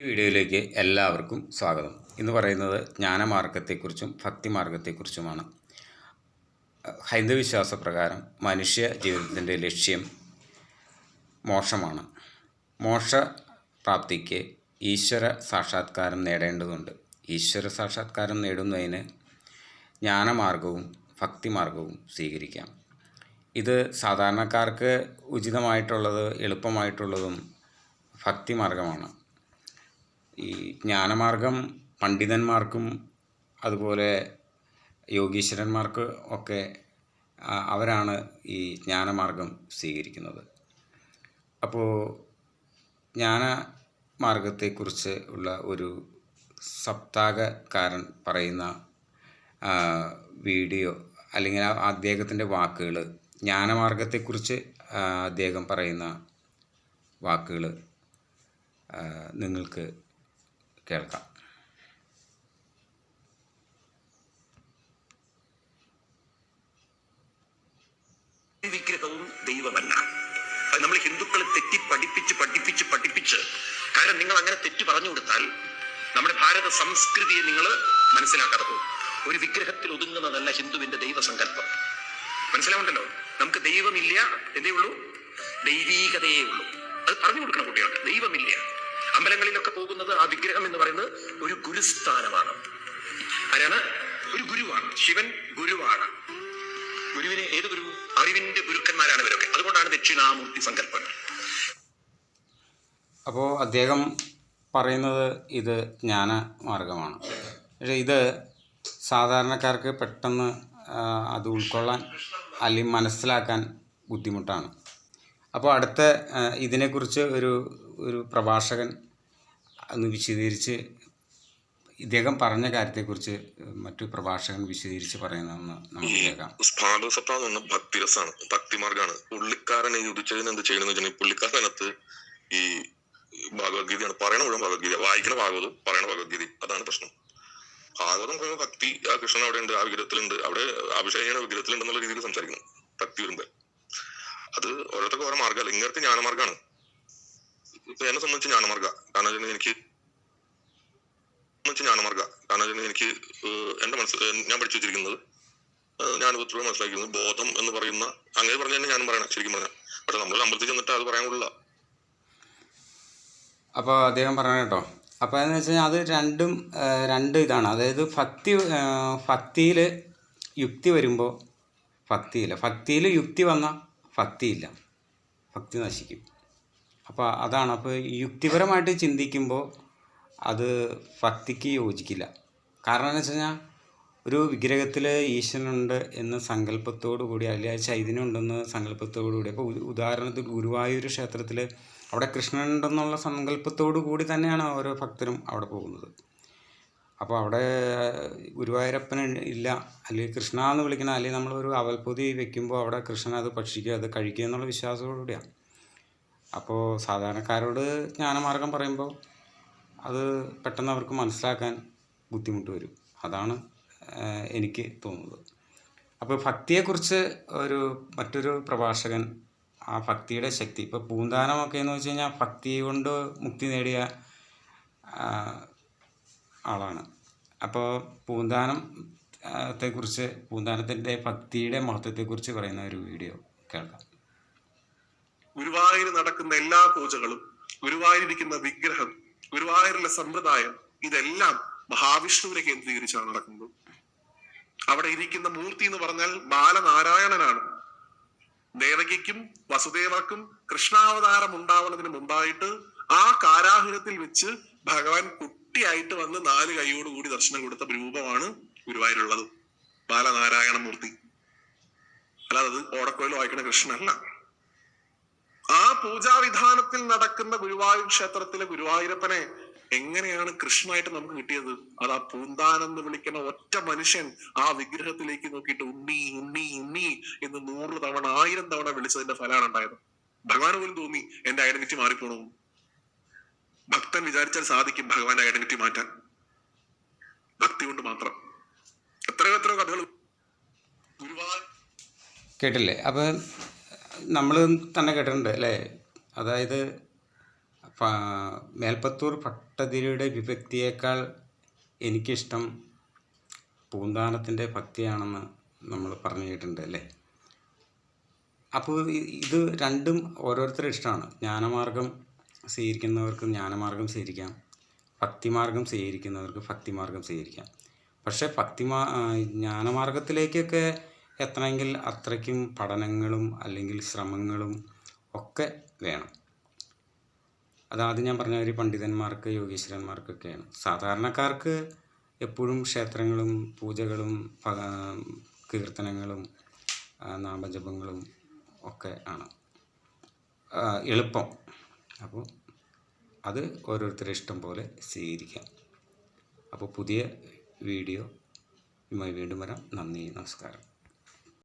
വീഡിയോയിലേക്ക് എല്ലാവർക്കും സ്വാഗതം. ഇന്ന് പറയുന്നത് ജ്ഞാനമാർഗത്തെക്കുറിച്ചും ഭക്തിമാർഗത്തെക്കുറിച്ചുമാണ്. ഹൈന്ദവ വിശ്വാസപ്രകാരം മനുഷ്യ ജീവിതത്തിൻ്റെ ലക്ഷ്യം മോക്ഷമാണ്. മോക്ഷപ്രാപ്തിക്ക് ഈശ്വര സാക്ഷാത്കാരം നേടേണ്ടതുണ്ട്. ഈശ്വര സാക്ഷാത്കാരം നേടുന്നതിന് ജ്ഞാനമാർഗവും ഭക്തിമാർഗവും സ്വീകരിക്കാം. ഇത് സാധാരണക്കാർക്ക് ഉചിതമായിട്ടുള്ളത് എളുപ്പമായിട്ടുള്ളതും ഭക്തിമാർഗമാണ്. ഈ ജ്ഞാനമാർഗം പണ്ഡിതന്മാർക്കും അതുപോലെ യോഗീശ്വരന്മാർക്ക് ഒക്കെ അവരാണ് ഈ ജ്ഞാനമാർഗം സ്വീകരിക്കുന്നത്. അപ്പോൾ ജ്ഞാനമാർഗത്തെക്കുറിച്ച് ഉള്ള ഒരു സപ്താഹക്കാരൻ പറയുന്ന വീഡിയോ അല്ലെങ്കിൽ അദ്ദേഹത്തിൻ്റെ വാക്കുകൾ, ജ്ഞാനമാർഗത്തെക്കുറിച്ച് അദ്ദേഹം പറയുന്ന വാക്കുകൾ നിങ്ങൾക്ക് കേൾക്കാം. വിഗ്രഹവും ദൈവമല്ല. അത് നമ്മൾ ഹിന്ദുക്കളെ തെറ്റി പഠിപ്പിച്ച് കാരണം നിങ്ങൾ അങ്ങനെ തെറ്റി പറഞ്ഞു കൊടുത്താൽ നമ്മുടെ ഭാരത സംസ്കൃതിയെ നിങ്ങൾ മനസ്സിലാക്കാതെ പോകും. ഒരു വിഗ്രഹത്തിൽ ഒതുങ്ങുന്നതല്ല ഹിന്ദുവിന്റെ ദൈവസങ്കല്പം. മനസ്സിലാവുണ്ടല്ലോ? നമുക്ക് ദൈവമില്ല, എന്തേ ഉള്ളൂ? ദൈവീകതയേ ഉള്ളൂ. അത് പറഞ്ഞു കൊടുക്കണം കുട്ടികൾക്ക്. ദൈവമില്ല. അമ്പലങ്ങളിലൊക്കെ പോകുന്നത് ആ വിഗ്രഹം എന്ന് പറയുന്നത് ഒരു ഗുരുസ്ഥാനമാണ്. ആരാണ്? ഒരു ഗുരുവാണ്. ശിവൻ ഗുരുവാണ്. ഗുരുവിനെ ഏത് ഗുരു? അറിവിന്റെ ഗുരുക്കന്മാരാണ് ഇവരൊക്കെ. അതുകൊണ്ടാണ് ദക്ഷിണാമൂർത്തി സങ്കല്പങ്ങൾ. അപ്പോൾ അദ്ദേഹം പറയുന്നത് ഇത് ജ്ഞാനമാർഗമാണ്. പക്ഷേ ഇത് സാധാരണക്കാർക്ക് പെട്ടെന്ന് അത് ഉൾക്കൊള്ളാൻ അല്ലെങ്കിൽ മനസ്സിലാക്കാൻ ബുദ്ധിമുട്ടാണ്. അപ്പോൾ അടുത്ത ഇതിനെക്കുറിച്ച് ഒരു പ്രഭാഷകൻ ഒന്ന് വിശദീകരിച്ച് ഇദ്ദേഹം പറഞ്ഞ കാര്യത്തെക്കുറിച്ച് മറ്റു പ്രഭാഷകൻ വിശദീകരിച്ച് പറയുന്നതെന്ന് നമുക്ക് കേൾക്കാം. സ്പാദസപ്താഹം എന്ന ഭക്തിരസാണ്, ഭക്തിമാർഗമാണ്. പുള്ളിക്കാരനെ ഉദിച്ചതിന് എന്ത് ചെയ്യണമെന്ന് വെച്ചാൽ പുള്ളിക്കാരനകത്ത് ഈ ഭഗവത്ഗീതയാണ് പറയണ മുഴുവൻ ഭഗവത്ഗീത, വായിക്കണ ഭാഗവതം പറയണ ഭഗവത്ഗീത. അതാണ് പ്രശ്നം. ഭാഗവതം ഭക്തി, ആ കൃഷ്ണൻ അവിടെ ഉണ്ട്, ആ വിഗ്രഹത്തിലുണ്ട്, അവിടെ അഭിഷേകയുടെ വിഗ്രഹത്തിലുണ്ടെന്നുള്ള രീതിയിൽ സംസാരിക്കുന്നു. ഭക്തി വരുമ്പോ അത് ഓരോരുത്തർക്ക് ഓരോ മാർഗ്ഗമല്ല. ഇങ്ങനത്തെ ജ്ഞാനമാർഗ്ഗമാണ്. ഇപ്പൊ എന്നെ സംബന്ധിച്ച് ജ്ഞാനമാർഗ്ഗ കാരണം എനിക്ക് എന്റെ ഞാൻ പഠിച്ചു വെച്ചിരിക്കുന്നത്, ഞാൻ ഒത്തിരി മനസ്സിലാക്കുന്നത് ബോധം എന്ന് പറയുന്ന അങ്ങനെ പറഞ്ഞ തന്നെ ഞാനും പറയണം ശരിക്കും പറഞ്ഞാൽ. പക്ഷെ നമ്മൾ അമ്പലത്തിൽ ചെന്നിട്ട് അത് പറയാൻ കൊള്ളില്ല. അപ്പോൾ അദ്ദേഹം പറയണം കേട്ടോ. അപ്പോൾ എന്ന് വെച്ച് കഴിഞ്ഞാൽ അത് രണ്ട് ഇതാണ്. അതായത് ഭക്തിയിൽ യുക്തി വരുമ്പോൾ ഭക്തിയിൽ യുക്തി വന്നാൽ ഭക്തിയില്ല, ഭക്തി നശിക്കും. അപ്പോൾ അതാണ്. അപ്പോൾ യുക്തിപരമായിട്ട് ചിന്തിക്കുമ്പോൾ അത് ഭക്തിക്ക് യോജിക്കില്ല. കാരണം എന്ന് വെച്ച് കഴിഞ്ഞാൽ ഒരു വിഗ്രഹത്തിൽ ഈശ്വരനുണ്ട് എന്ന സങ്കല്പത്തോടു കൂടി, അല്ലെങ്കിൽ ചൈതന്യം ഉണ്ടെന്ന് സങ്കല്പത്തോടു കൂടി, അപ്പോൾ ഉദാഹരണത്തിന് ഗുരുവായൂർ ക്ഷേത്രത്തിൽ അവിടെ കൃഷ്ണനുണ്ടെന്നുള്ള സങ്കല്പത്തോടു കൂടി തന്നെയാണ് ഓരോ ഭക്തരും അവിടെ പോകുന്നത്. അപ്പോൾ അവിടെ ഗുരുവായൂരപ്പൻ ഇല്ല, അല്ലെങ്കിൽ കൃഷ്ണ എന്ന് വിളിക്കണം, അല്ലെങ്കിൽ നമ്മളൊരു അവൽപ്പൊതി വെക്കുമ്പോൾ അവിടെ കൃഷ്ണൻ അത് ഭക്ഷിക്കുക, അത് കഴിക്കുക എന്നുള്ള വിശ്വാസത്തോടുകൂടിയാണ്. അപ്പോൾ സാധാരണക്കാരോട് ജ്ഞാനമാർഗം പറയുമ്പോൾ അത് പെട്ടെന്ന് അവർക്ക് മനസ്സിലാക്കാൻ ബുദ്ധിമുട്ട് വരും. അതാണ് എനിക്ക് തോന്നുന്നത്. അപ്പോൾ ഭക്തിയെക്കുറിച്ച് മറ്റൊരു പ്രഭാഷകൻ ആ ഭക്തിയുടെ ശക്തി, ഇപ്പോൾ പൂന്താനമൊക്കെ എന്ന് വെച്ച് കഴിഞ്ഞാൽ ഭക്തി കൊണ്ട് മുക്തി നേടിയ ആളാണ്. അപ്പോൾ പൂന്താനത്തിൻ്റെ ഭക്തിയുടെ മഹത്വത്തെക്കുറിച്ച് പറയുന്ന ഒരു വീഡിയോ കേൾക്കാം. ഗുരുവായൂർ നടക്കുന്ന എല്ലാ പൂജകളും, ഗുരുവായൂരിരിക്കുന്ന വിഗ്രഹം, ഗുരുവായൂരിലെ സമ്പ്രദായം, ഇതെല്ലാം മഹാവിഷ്ണുവിനെ കേന്ദ്രീകരിച്ചാണ് നടക്കുന്നത്. അവിടെ ഇരിക്കുന്ന മൂർത്തി എന്ന് പറഞ്ഞാൽ ബാലനാരായണനാണ്. ദേവകിക്കും വസുദേവർക്കും കൃഷ്ണാവതാരം ഉണ്ടാവുന്നതിന് മുമ്പായിട്ട് ആ കാരാഗ്രഹത്തിൽ വെച്ച് ഭഗവാൻ കുട്ടിയായിട്ട് വന്ന് 4 കൈയോടുകൂടി ദർശനം കൊടുത്ത രൂപമാണ് ഗുരുവായൂരുള്ളത്. ബാലനാരായണ മൂർത്തി. അല്ലാതെ അത് ഓടക്കോയിൽ വായിക്കുന്ന കൃഷ്ണനല്ല. ആ പൂജാവിധാനത്തിൽ നടക്കുന്ന ഗുരുവായൂർ ക്ഷേത്രത്തിലെ ഗുരുവായൂരപ്പനെ എങ്ങനെയാണ് കൃഷ്ണനായിട്ട് നമുക്ക് കിട്ടിയത്? അത് ആ പൂന്താനം എന്ന് വിളിക്കുന്ന ഒറ്റ മനുഷ്യൻ ആ വിഗ്രഹത്തിലേക്ക് നോക്കിയിട്ട് ഉണ്ണി ഉണ്ണി ഉണ്ണി എന്ന് 100 തവണ 1000 തവണ വിളിച്ചതിന്റെ ഫലമാണ് ഉണ്ടായത്. ഭഗവാന് പോലും തോന്നി എന്റെ ഐഡന്റിറ്റി മാറിപ്പോണു. ഭക്തൻ വിചാരിച്ചാൽ സാധിക്കും ഭഗവാന്റെ ഐഡന്റിറ്റി മാറ്റാൻ, ഭക്തി കൊണ്ട് മാത്രം. എത്രയോ കഥകൾ ഗുരുവായൂർ കേട്ടില്ലേ? അപ്പോൾ നമ്മൾ തന്നെ കേട്ടിട്ടുണ്ട് അല്ലേ? അതായത് മേൽപ്പത്തൂർ ഭട്ടതിരിയുടെ വിഭക്തിയേക്കാൾ എനിക്കിഷ്ടം പൂന്താനത്തിൻ്റെ ഭക്തിയാണെന്ന് നമ്മൾ പറഞ്ഞു കേട്ടിട്ടുണ്ട് അല്ലേ. അപ്പോൾ ഇത് രണ്ടും ഓരോരുത്തരുടെ ഇഷ്ടമാണ്. ജ്ഞാനമാർഗം സ്വീകരിക്കുന്നവർക്ക് ജ്ഞാനമാർഗം സ്വീകരിക്കാം, ഭക്തിമാർഗം സ്വീകരിക്കുന്നവർക്ക് ഭക്തിമാർഗം സ്വീകരിക്കാം. പക്ഷേ ജ്ഞാനമാർഗത്തിലേക്കൊക്കെ എത്തണമെങ്കിൽ അത്രയ്ക്കും പഠനങ്ങളും അല്ലെങ്കിൽ ശ്രമങ്ങളും ഒക്കെ വേണം. അതാദ്യം ഞാൻ പറഞ്ഞ ഒരു പണ്ഡിതന്മാർക്ക് യോഗീശ്വരന്മാർക്കൊക്കെയാണ്. സാധാരണക്കാർക്ക് എപ്പോഴും ക്ഷേത്രങ്ങളും പൂജകളും കീർത്തനങ്ങളും നാമജപങ്ങളും ഒക്കെ ആണ് എളുപ്പം. അപ്പോൾ അത് ഓരോരുത്തരുടെ ഇഷ്ടം പോലെ സ്വീകരിക്കാം. അപ്പോൾ പുതിയ വീഡിയോയുമായി വീണ്ടും വരാം. നന്ദി, നമസ്കാരം.